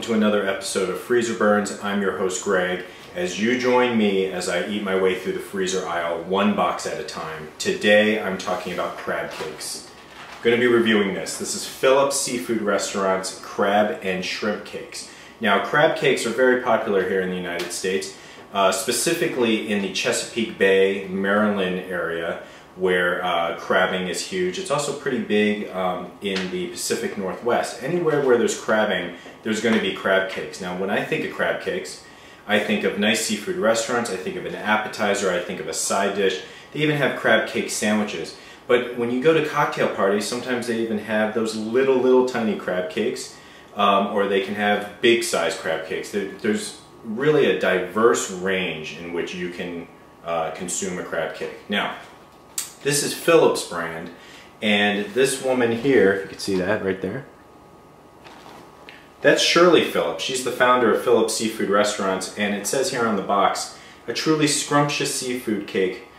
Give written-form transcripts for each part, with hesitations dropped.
to another episode of Freezer Burns. I'm your host Greg, as you join me as I eat my way through the freezer aisle one box at a time. Today I'm talking about crab cakes. I'm going to be reviewing this. This is Phillips Seafood Restaurant's crab and shrimp cakes. Now, crab cakes are very popular here in the United States, specifically in the Chesapeake Bay, Maryland area, where crabbing is huge. It's also pretty big in the Pacific Northwest. Anywhere where there's crabbing, there's going to be crab cakes. Now, when I think of crab cakes, I think of nice seafood restaurants, I think of an appetizer, I think of a side dish. They even have crab cake sandwiches. But when you go to cocktail parties, sometimes they even have those little tiny crab cakes, or they can have big size crab cakes. There's really a diverse range in which you can consume a crab cake. Now, this is Phillips brand, and this woman here, if you can see that right there, that's Shirley Phillips. She's the founder of Phillips Seafood Restaurants, and it says here on the box, a truly scrumptious seafood cake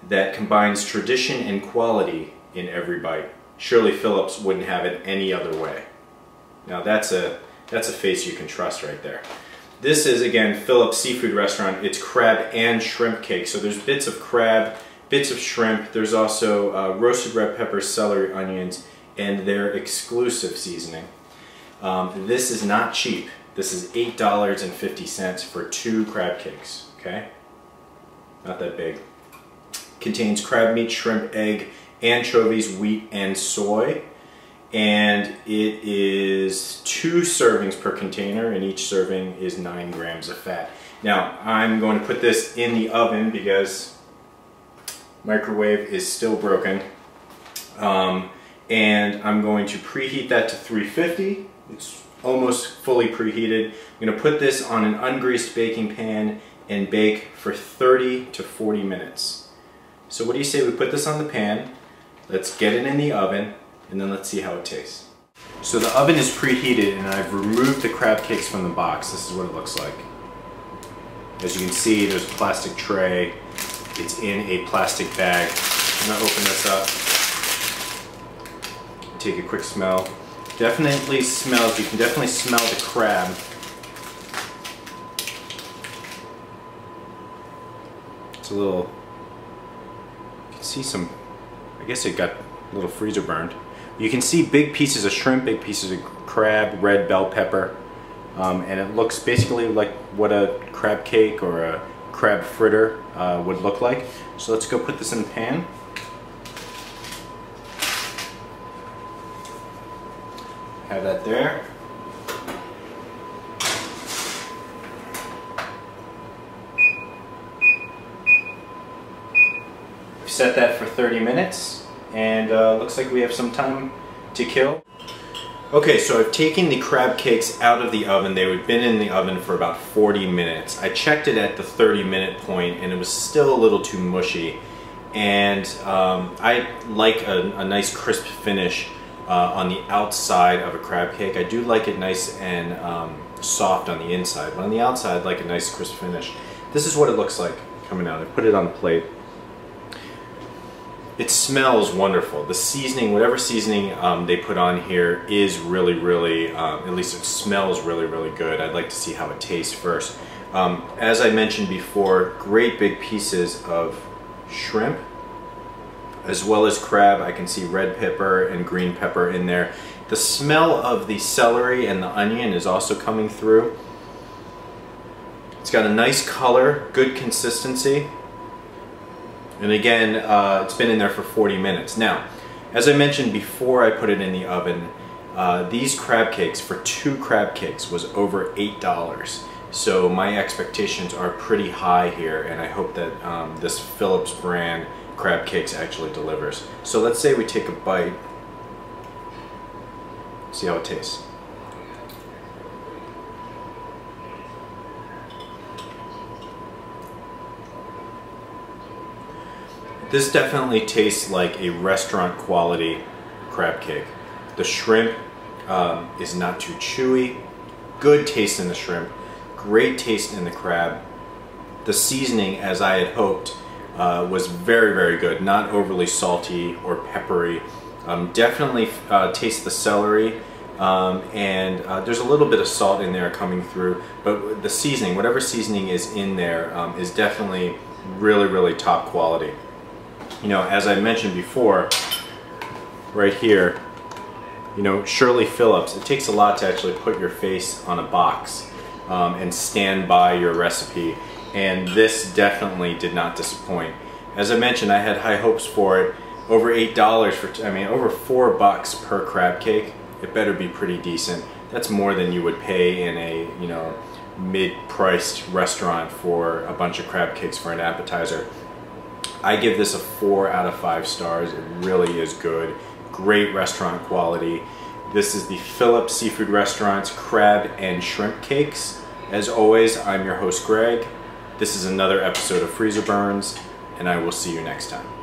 that combines tradition and quality in every bite. Shirley Phillips wouldn't have it any other way. Now that's a face you can trust right there. This is, again, Phillips Seafood Restaurant. It's crab and shrimp cake, so there's bits of crab, bits of shrimp. There's also roasted red peppers, celery, onions, and their exclusive seasoning. This is not cheap. This is $8.50 for 2 crab cakes, okay? Not that big. Contains crab meat, shrimp, egg, anchovies, wheat, and soy. And it is 2 servings per container, and each serving is 9 grams of fat. Now, I'm going to put this in the oven because microwave is still broken, and I'm going to preheat that to 350. It's almost fully preheated. I'm going to put this on an ungreased baking pan and bake for 30 to 40 minutes. So what do you say we put this on the pan, let's get it in the oven, and then let's see how it tastes. So the oven is preheated, and I've removed the crab cakes from the box. This is what it looks like. As you can see, there's a plastic tray. It's in a plastic bag. I'm gonna open this up, take a quick smell. Definitely smells, you can definitely smell the crab. It's a little, you can see some, I guess it got a little freezer burned. You can see big pieces of shrimp, big pieces of crab, red bell pepper, and it looks basically like what a crab cake or a crab fritter would look like. So let's go put this in the pan. Have that there. We've set that for 30 minutes, and looks like we have some time to kill. Okay, so I've taken the crab cakes out of the oven. They've been in the oven for about 40 minutes. I checked it at the 30-minute point, and it was still a little too mushy. And I like a nice crisp finish on the outside of a crab cake. I do like it nice and soft on the inside, but on the outside, I like a nice crisp finish. This is what it looks like coming out. I put it on the plate. It smells wonderful. The seasoning, whatever seasoning they put on here is really, at least it smells really good. I'd like to see how it tastes first. As I mentioned before, great big pieces of shrimp, as well as crab. I can see red pepper and green pepper in there. The smell of the celery and the onion is also coming through. It's got a nice color, good consistency. And again, it's been in there for 40 minutes. Now, as I mentioned before I put it in the oven, these crab cakes, for 2 crab cakes, was over $8. So my expectations are pretty high here, and I hope that this Phillips brand crab cakes actually delivers. So let's say we take a bite, see how it tastes. This definitely tastes like a restaurant quality crab cake. The shrimp is not too chewy. Good taste in the shrimp. Great taste in the crab. The seasoning, as I had hoped, was very good. Not overly salty or peppery. Definitely taste the celery. There's a little bit of salt in there coming through, but the seasoning, whatever seasoning is in there, is definitely really top quality. You know, as I mentioned before, right here, you know, Shirley Phillips, it takes a lot to actually put your face on a box and stand by your recipe, and this definitely did not disappoint. As I mentioned, I had high hopes for it. Over $8 for, I mean, over $4 per crab cake. It better be pretty decent. That's more than you would pay in a, you know, mid-priced restaurant for a bunch of crab cakes for an appetizer. I give this a 4 out of 5 stars. It really is good. Great restaurant quality. This is the Phillips Seafood Restaurant's crab and shrimp cakes. As always, I'm your host Greg. This is another episode of Freezer Burns, and I will see you next time.